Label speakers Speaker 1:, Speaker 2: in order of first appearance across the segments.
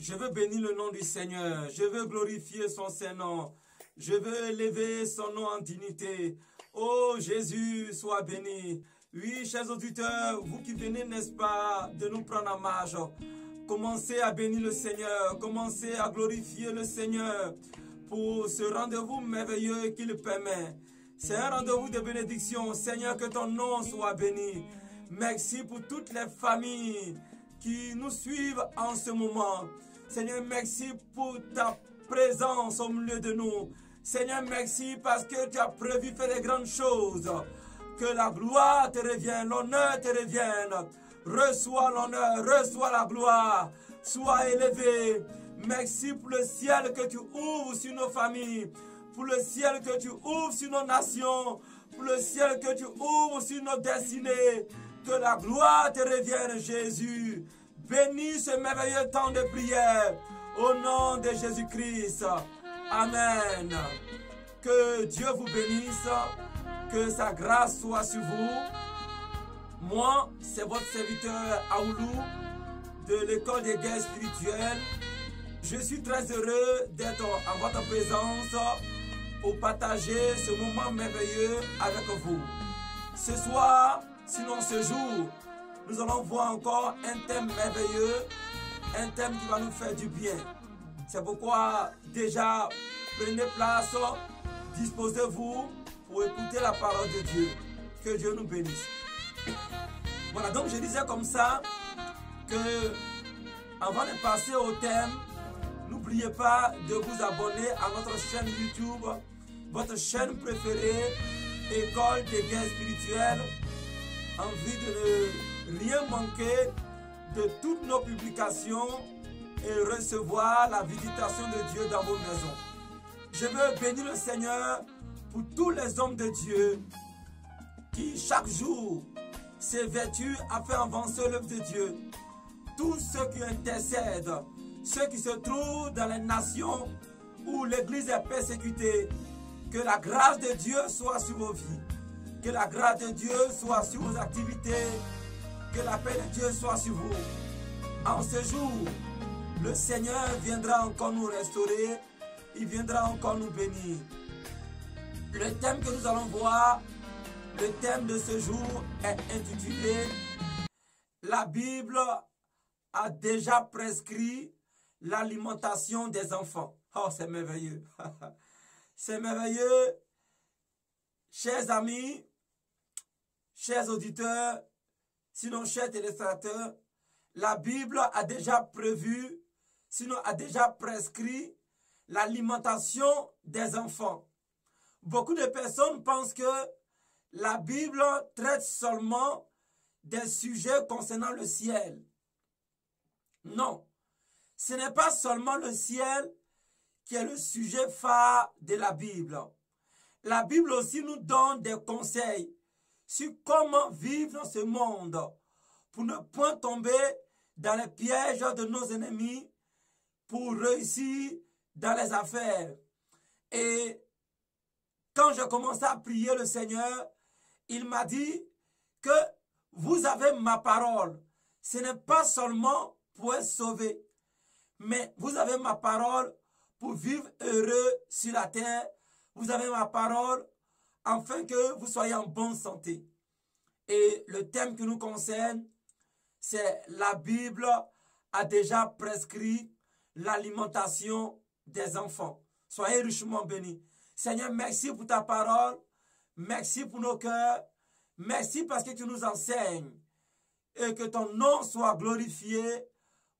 Speaker 1: Je veux bénir le nom du Seigneur. Je veux glorifier son Saint-Nom. Je veux élever son nom en dignité. Oh Jésus, sois béni. Oui, chers auditeurs, vous qui venez, n'est-ce pas, de nous prendre en marge, commencez à bénir le Seigneur. Commencez à glorifier le Seigneur pour ce rendez-vous merveilleux qu'il permet. C'est un rendez-vous de bénédiction. Seigneur, que ton nom soit béni. Merci pour toutes les familles qui nous suivent en ce moment. Seigneur, merci pour ta présence au milieu de nous. Seigneur, merci parce que tu as prévu faire des grandes choses. Que la gloire te revienne, l'honneur te revienne. Reçois l'honneur, reçois la gloire. Sois élevé. Merci pour le ciel que tu ouvres sur nos familles. Pour le ciel que tu ouvres sur nos nations. Pour le ciel que tu ouvres sur nos destinées. Que la gloire te revienne, Jésus. Bénis ce merveilleux temps de prière. Au nom de Jésus-Christ. Amen. Que Dieu vous bénisse. Que sa grâce soit sur vous. Moi, c'est votre serviteur Aoulou de l'école des guerres spirituelles. Je suis très heureux d'être en votre présence pour partager ce moment merveilleux avec vous. Ce soir, sinon ce jour, nous allons voir encore un thème merveilleux, un thème qui va nous faire du bien. C'est pourquoi déjà, prenez place, disposez-vous pour écouter la parole de Dieu. Que Dieu nous bénisse. Voilà, donc je disais comme ça que avant de passer au thème, n'oubliez pas de vous abonner à notre chaîne YouTube, votre chaîne préférée, École des guerres spirituelles, en vue de ne rien manquer de toutes nos publications et recevoir la visitation de Dieu dans vos maisons. Je veux bénir le Seigneur pour tous les hommes de Dieu qui chaque jour s'évertuent à faire avancer l'œuvre de Dieu. Tous ceux qui intercèdent, ceux qui se trouvent dans les nations où l'Église est persécutée, que la grâce de Dieu soit sur vos vies, que la grâce de Dieu soit sur vos activités, que la paix de Dieu soit sur vous. En ce jour, le Seigneur viendra encore nous restaurer, il viendra encore nous bénir. Le thème que nous allons voir, le thème de ce jour est intitulé « La Bible a déjà prescrit l'alimentation des enfants ». Oh, c'est merveilleux. C'est merveilleux. Chers amis, chers auditeurs, sinon chers téléspectateurs, la Bible a déjà prévu, sinon a déjà prescrit l'alimentation des enfants. Beaucoup de personnes pensent que la Bible traite seulement des sujets concernant le ciel. Non, ce n'est pas seulement le ciel qui est le sujet phare de la Bible. La Bible aussi nous donne des conseils sur comment vivre dans ce monde pour ne point tomber dans les pièges de nos ennemis, pour réussir dans les affaires. Et quand je commençais à prier le Seigneur, il m'a dit que vous avez ma parole. Ce n'est pas seulement pour être sauvé, mais vous avez ma parole pour vivre heureux sur la terre. Vous avez ma parole afin que vous soyez en bonne santé. Et le thème qui nous concerne, c'est la Bible a déjà prescrit l'alimentation des enfants. Soyez richement bénis. Seigneur, merci pour ta parole. Merci pour nos cœurs. Merci parce que tu nous enseignes. Et que ton nom soit glorifié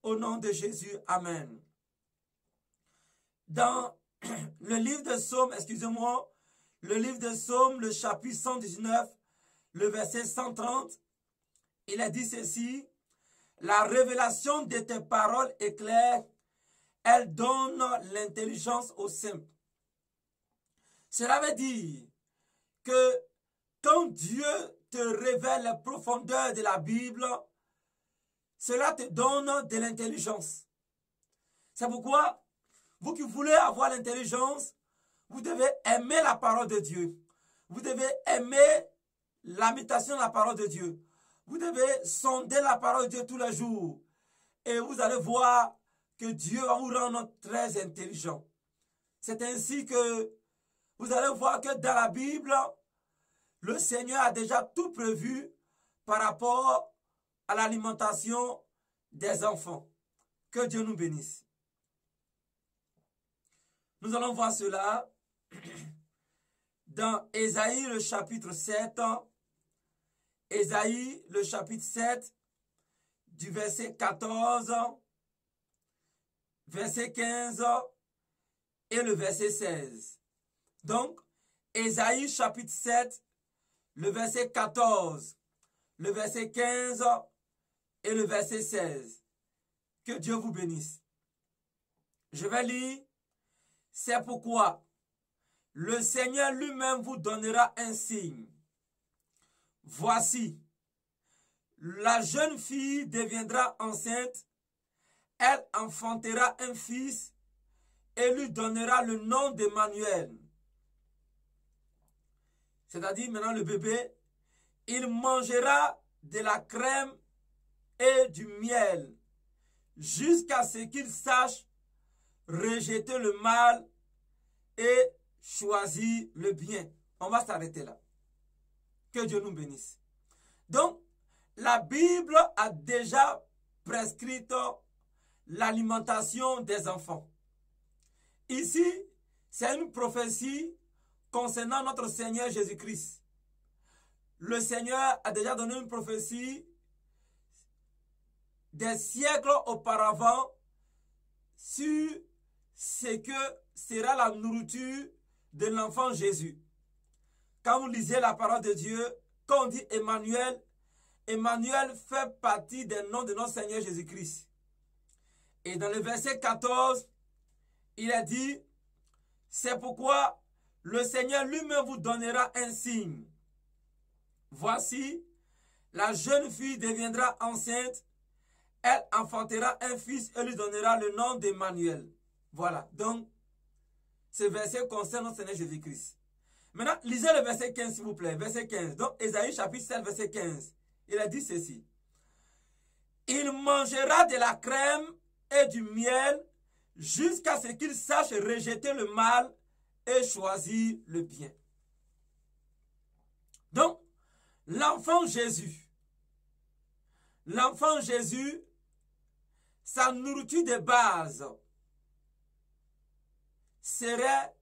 Speaker 1: au nom de Jésus. Amen. Dans le livre de Psaume, excusez-moi, le livre de Psaume, le chapitre 119, le verset 130, il a dit ceci: la révélation de tes paroles est claire, elle donne l'intelligence aux simples. Cela veut dire que quand Dieu te révèle les profondeurs de la Bible, cela te donne de l'intelligence. C'est pourquoi, vous qui voulez avoir l'intelligence, vous devez aimer la parole de Dieu. Vous devez aimer l'imitation de la parole de Dieu. Vous devez sonder la parole de Dieu tous les jours. Et vous allez voir que Dieu va vous rendre très intelligent. C'est ainsi que vous allez voir que dans la Bible, le Seigneur a déjà tout prévu par rapport à l'alimentation des enfants. Que Dieu nous bénisse. Nous allons voir cela dans Ésaïe le chapitre 7. Ésaïe le chapitre 7 du verset 14, verset 15 et le verset 16. Donc, Ésaïe chapitre 7, le verset 14, le verset 15 et le verset 16. Que Dieu vous bénisse. Je vais lire. C'est pourquoi le Seigneur lui-même vous donnera un signe. Voici, la jeune fille deviendra enceinte, elle enfantera un fils et lui donnera le nom d'Emmanuel. C'est-à-dire maintenant le bébé, il mangera de la crème et du miel jusqu'à ce qu'il sache rejeter le mal et choisir le bien. On va s'arrêter là. Que Dieu nous bénisse. Donc, la Bible a déjà prescrit l'alimentation des enfants. Ici, c'est une prophétie concernant notre Seigneur Jésus-Christ. Le Seigneur a déjà donné une prophétie des siècles auparavant sur ce que sera la nourriture de l'enfant Jésus. Quand vous lisez la parole de Dieu, quand on dit Emmanuel, Emmanuel fait partie des noms de notre Seigneur Jésus-Christ. Et dans le verset 14, il a dit, c'est pourquoi le Seigneur lui-même vous donnera un signe. Voici, la jeune fille deviendra enceinte, elle enfantera un fils et lui donnera le nom d'Emmanuel. Voilà, donc, ce verset concerne notre Seigneur Jésus-Christ. Maintenant, lisez le verset 15, s'il vous plaît. Verset 15. Donc, Ésaïe chapitre 7, verset 15. Il a dit ceci. Il mangera de la crème et du miel jusqu'à ce qu'il sache rejeter le mal et choisir le bien. Donc, l'enfant Jésus, sa nourriture de base serait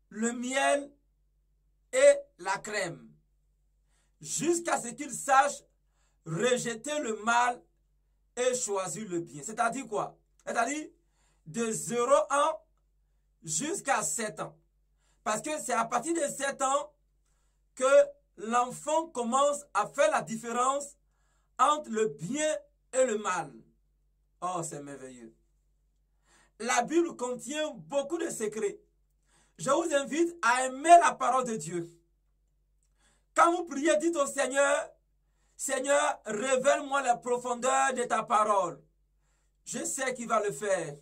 Speaker 1: le miel et la crème, jusqu'à ce qu'il sache rejeter le mal et choisir le bien. C'est-à-dire quoi? C'est-à-dire de 0 ans jusqu'à 7 ans. Parce que c'est à partir de 7 ans que l'enfant commence à faire la différence entre le bien et le mal. Oh, c'est merveilleux. La Bible contient beaucoup de secrets. Je vous invite à aimer la parole de Dieu. Quand vous priez, dites au Seigneur, Seigneur, révèle-moi la profondeur de ta parole. Je sais qu'il va le faire.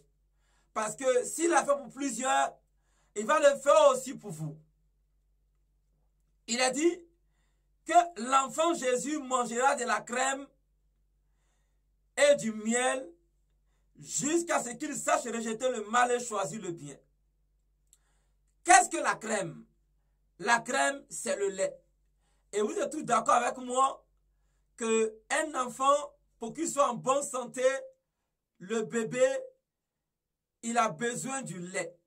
Speaker 1: Parce que s'il l'a fait pour plusieurs, il va le faire aussi pour vous. Il a dit que l'enfant Jésus mangera de la crème et du miel jusqu'à ce qu'il sache rejeter le mal et choisir le bien. Qu'est-ce que la crème? La crème, c'est le lait. Et vous êtes tous d'accord avec moi qu'un enfant, pour qu'il soit en bonne santé, le bébé, il a besoin du lait.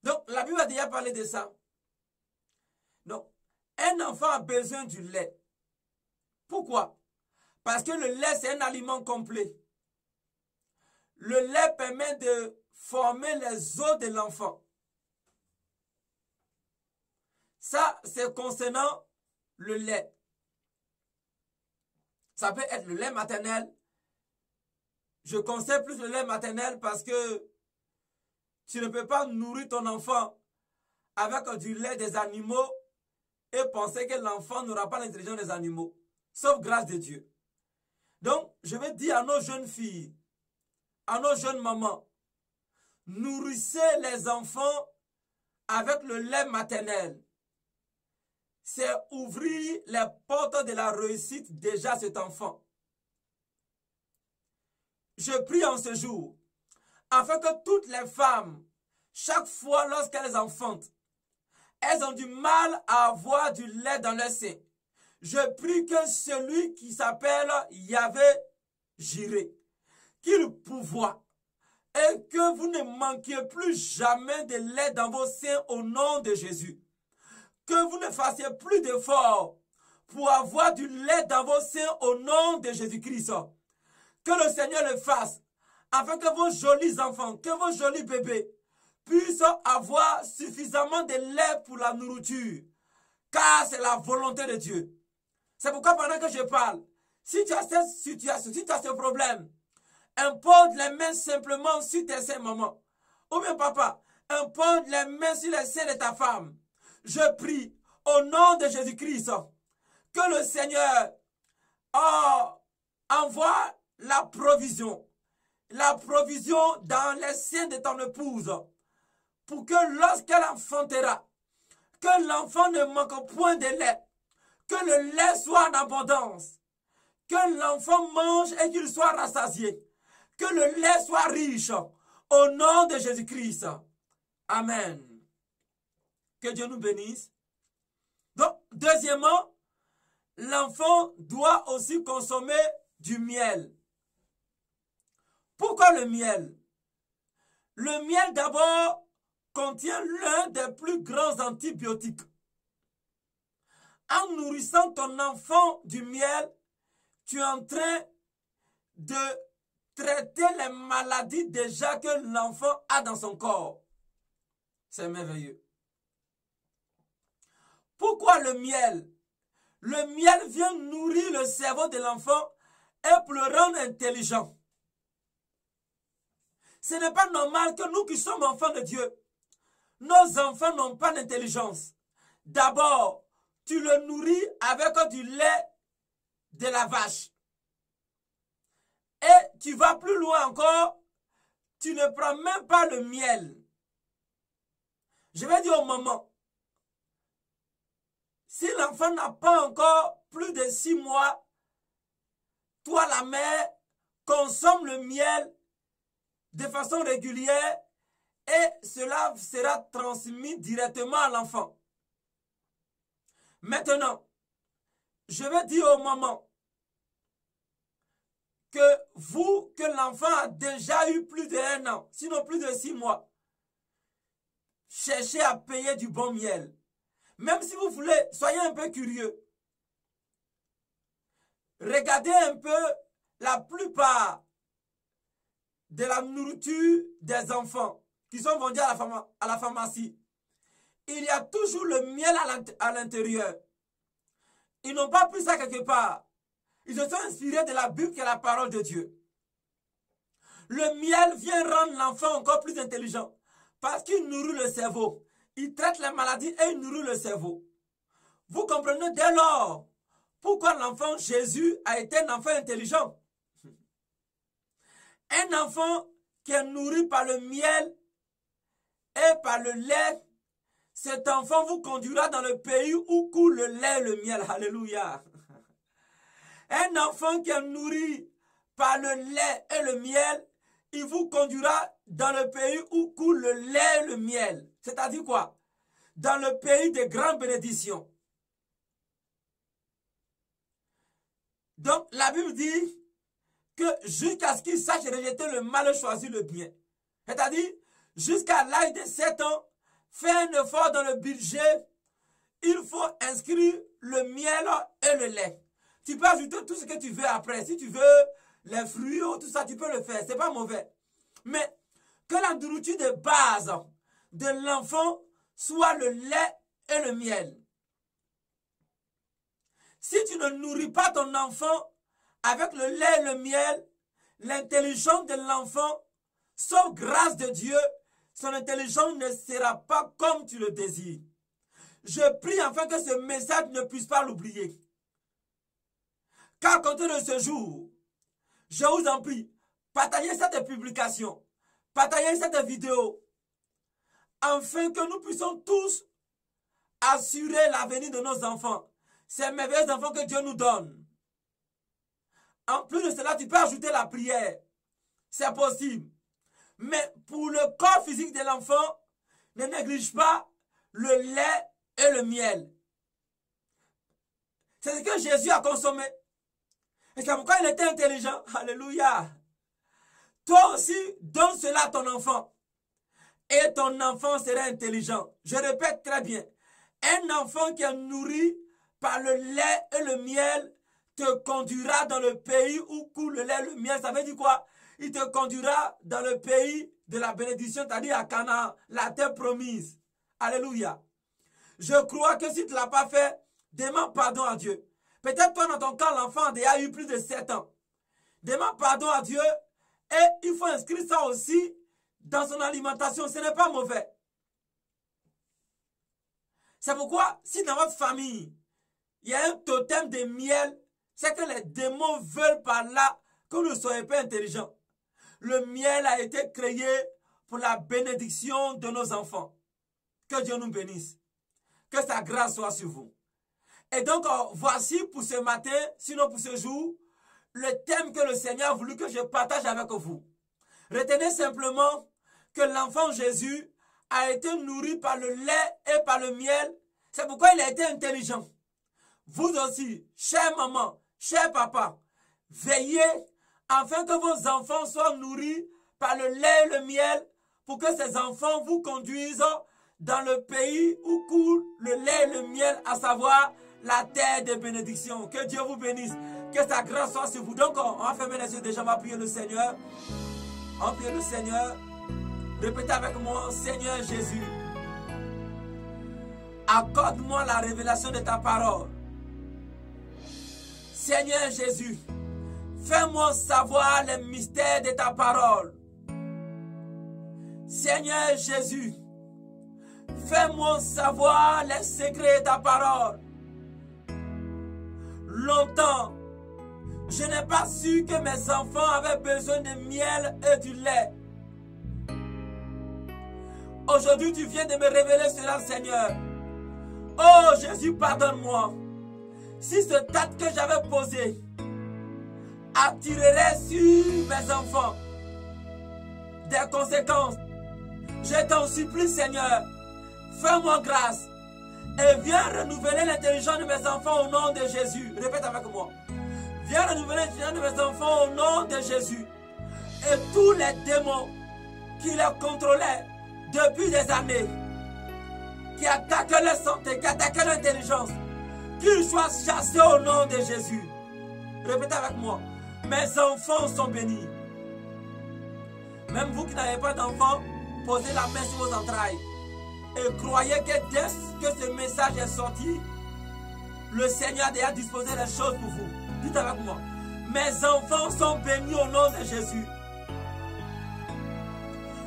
Speaker 1: Donc, la Bible a déjà parlé de ça. Donc, un enfant a besoin du lait. Pourquoi? Parce que le lait, c'est un aliment complet. Le lait permet de former les os de l'enfant. Ça, c'est concernant le lait. Ça peut être le lait maternel. Je conseille plus le lait maternel parce que tu ne peux pas nourrir ton enfant avec du lait des animaux et penser que l'enfant n'aura pas l'intelligence des animaux, sauf grâce de Dieu. Donc, je vais dire à nos jeunes filles, à nos jeunes mamans, nourrissez les enfants avec le lait maternel. c'est ouvrir les portes de la réussite déjà à cet enfant. Je prie en ce jour, afin que toutes les femmes, chaque fois lorsqu'elles enfantent, elles ont du mal à avoir du lait dans leur sein. Je prie que celui qui s'appelle Yahvé Jireh, qu'il pourvoie, et que vous ne manquiez plus jamais de lait dans vos seins au nom de Jésus. Que vous ne fassiez plus d'efforts pour avoir du lait dans vos seins au nom de Jésus-Christ. Que le Seigneur le fasse, afin que vos jolis enfants, que vos jolis bébés puissent avoir suffisamment de lait pour la nourriture, car c'est la volonté de Dieu. C'est pourquoi pendant que je parle, si tu as cette situation, si tu as ce problème, impose les mains simplement sur tes seins, maman. Ou bien papa, impose les mains sur les seins de ta femme. Je prie au nom de Jésus-Christ que le Seigneur envoie la provision dans les seins de ton épouse, pour que lorsqu'elle enfantera, que l'enfant ne manque point de lait, que le lait soit en abondance, que l'enfant mange et qu'il soit rassasié, que le lait soit riche, au nom de Jésus-Christ. Amen. Que Dieu nous bénisse. Donc, deuxièmement, l'enfant doit aussi consommer du miel. Pourquoi le miel? Le miel d'abord contient l'un des plus grands antibiotiques. En nourrissant ton enfant du miel, tu es en train de traiter les maladies déjà que l'enfant a dans son corps. C'est merveilleux. Pourquoi le miel? Le miel vient nourrir le cerveau de l'enfant et pour le rendre intelligent. Ce n'est pas normal que nous qui sommes enfants de Dieu, nos enfants n'ont pas d'intelligence. D'abord, tu le nourris avec du lait de la vache. Et tu vas plus loin encore, tu ne prends même pas le miel. Je vais dire au maman, si l'enfant n'a pas encore plus de 6 mois, toi la mère, consomme le miel de façon régulière et cela sera transmis directement à l'enfant. Maintenant, je vais dire aux mamans que l'enfant a déjà eu plus d'1 an, sinon plus de 6 mois, cherchez à payer du bon miel. Même si vous voulez, soyez un peu curieux. Regardez un peu la plupart de la nourriture des enfants qui sont vendus à la pharmacie. Il y a toujours le miel à l'intérieur. Ils n'ont pas pris ça quelque part. Ils se sont inspirés de la Bible qui est la parole de Dieu. Le miel vient rendre l'enfant encore plus intelligent parce qu'il nourrit le cerveau. Il traite les maladies et il nourrit le cerveau. Vous comprenez dès lors pourquoi l'enfant Jésus a été un enfant intelligent. Un enfant qui est nourri par le miel et par le lait, cet enfant vous conduira dans le pays où coule le lait et le miel. Alléluia. Un enfant qui est nourri par le lait et le miel, il vous conduira dans le pays où coule le lait et le miel. C'est-à-dire quoi? Dans le pays de grandes bénédictions. Donc, la Bible dit que jusqu'à ce qu'il sache rejeter le mal et choisir le bien. C'est-à-dire, jusqu'à l'âge de 7 ans, fais un effort dans le budget. Il faut inscrire le miel et le lait. Tu peux ajouter tout ce que tu veux après. Si tu veux les fruits ou tout ça, tu peux le faire. C'est pas mauvais. Mais que la nourriture de base de l'enfant soit le lait et le miel. Si tu ne nourris pas ton enfant avec le lait et le miel, l'intelligence de l'enfant, sauf grâce de Dieu, son intelligence ne sera pas comme tu le désires. Je prie afin que ce message ne puisse pas l'oublier. Car à compter de ce jour, je vous en prie, partagez cette publication, partagez cette vidéo, afin que nous puissions tous assurer l'avenir de nos enfants. Ces merveilleux enfants que Dieu nous donne. En plus de cela, tu peux ajouter la prière. C'est possible. Mais pour le corps physique de l'enfant, ne néglige pas le lait et le miel. C'est ce que Jésus a consommé. Et c'est pourquoi il était intelligent. Alléluia. Toi aussi, donne cela à ton enfant. Et ton enfant sera intelligent. Je répète très bien. Un enfant qui est nourri par le lait et le miel te conduira dans le pays où coule le lait et le miel. Ça veut dire quoi? Il te conduira dans le pays de la bénédiction, c'est-à-dire à Canaan, la terre promise. Alléluia. Je crois que si tu ne l'as pas fait, demande pardon à Dieu. Peut-être toi, dans ton cas, l'enfant a déjà eu plus de 7 ans. Demande pardon à Dieu et il faut inscrire ça aussi dans son alimentation. Ce n'est pas mauvais. C'est pourquoi, si dans votre famille, il y a un totem de miel, c'est que les démons veulent par là que vous ne soyez pas intelligents. Le miel a été créé pour la bénédiction de nos enfants. Que Dieu nous bénisse. Que sa grâce soit sur vous. Et donc, voici pour ce matin, sinon pour ce jour, le thème que le Seigneur a voulu que je partage avec vous. Retenez simplement que l'enfant Jésus a été nourri par le lait et par le miel. C'est pourquoi il a été intelligent. Vous aussi, chère maman, cher papa, veillez afin que vos enfants soient nourris par le lait et le miel pour que ces enfants vous conduisent dans le pays où coule le lait et le miel, à savoir la terre de bénédiction. Que Dieu vous bénisse. Que sa grâce soit sur vous. Donc, on va fermer les yeux déjà, on va prier le Seigneur. On va prier le Seigneur. Répétez avec moi, Seigneur Jésus, accorde-moi la révélation de ta parole. Seigneur Jésus, fais-moi savoir les mystères de ta parole. Seigneur Jésus, fais-moi savoir les secrets de ta parole. Longtemps, je n'ai pas su que mes enfants avaient besoin de miel et du lait. Aujourd'hui, tu viens de me révéler cela, Seigneur. Oh Jésus, pardonne-moi. Si ce acte que j'avais posé attirerait sur mes enfants des conséquences, je t'en supplie, Seigneur, fais-moi grâce et viens renouveler l'intelligence de mes enfants au nom de Jésus. Répète avec moi. Viens renouveler l'intelligence de mes enfants au nom de Jésus. Et tous les démons qui les contrôlaient depuis des années, qui attaquaient leur santé, qui attaquaient leur intelligence, qu'ils soient chassés au nom de Jésus. Répétez avec moi. Mes enfants sont bénis. Même vous qui n'avez pas d'enfants, posez la main sur vos entrailles. Et croyez que dès que ce message est sorti, le Seigneur a déjà disposé les choses pour vous. Dites avec moi. Mes enfants sont bénis au nom de Jésus.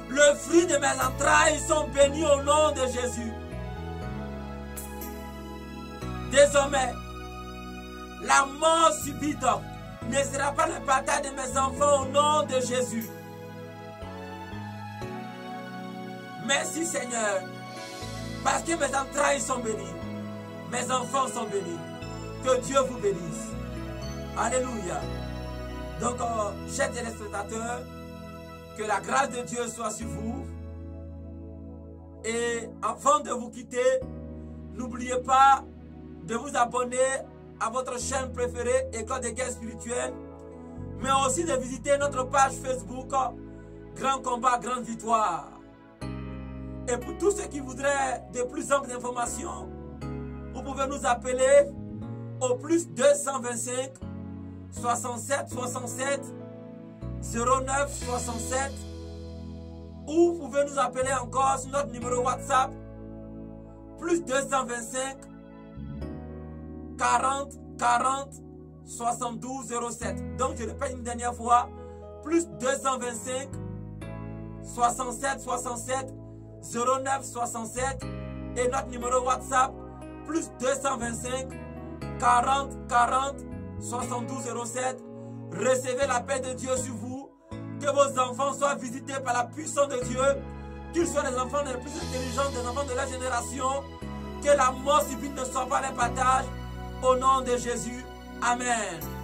Speaker 1: Le fruit de mes entrailles sont bénis au nom de Jésus. Désormais, la mort subite ne sera pas le partage de mes enfants au nom de Jésus. Merci Seigneur, parce que mes entrailles sont bénies. Mes enfants sont bénis. Que Dieu vous bénisse. Alléluia. Donc, chers téléspectateurs, que la grâce de Dieu soit sur vous. Et avant de vous quitter, n'oubliez pas de vous abonner à votre chaîne préférée, École des guerres spirituelles, mais aussi de visiter notre page Facebook, Grand Combat, Grande Victoire. Et pour tous ceux qui voudraient de plus amples informations, vous pouvez nous appeler au plus 225 67 67 09 67, ou vous pouvez nous appeler encore sur notre numéro WhatsApp plus 225 40 40 72 07. Donc je répète une dernière fois, plus 225 67 67 09 67, et notre numéro WhatsApp plus 225 40 40 72 07. Recevez la paix de Dieu sur vous, que vos enfants soient visités par la puissance de Dieu, qu'ils soient les enfants les plus intelligents des enfants de la génération, Que la mort subite ne soit pas les partages. Au nom de Jésus. Amen.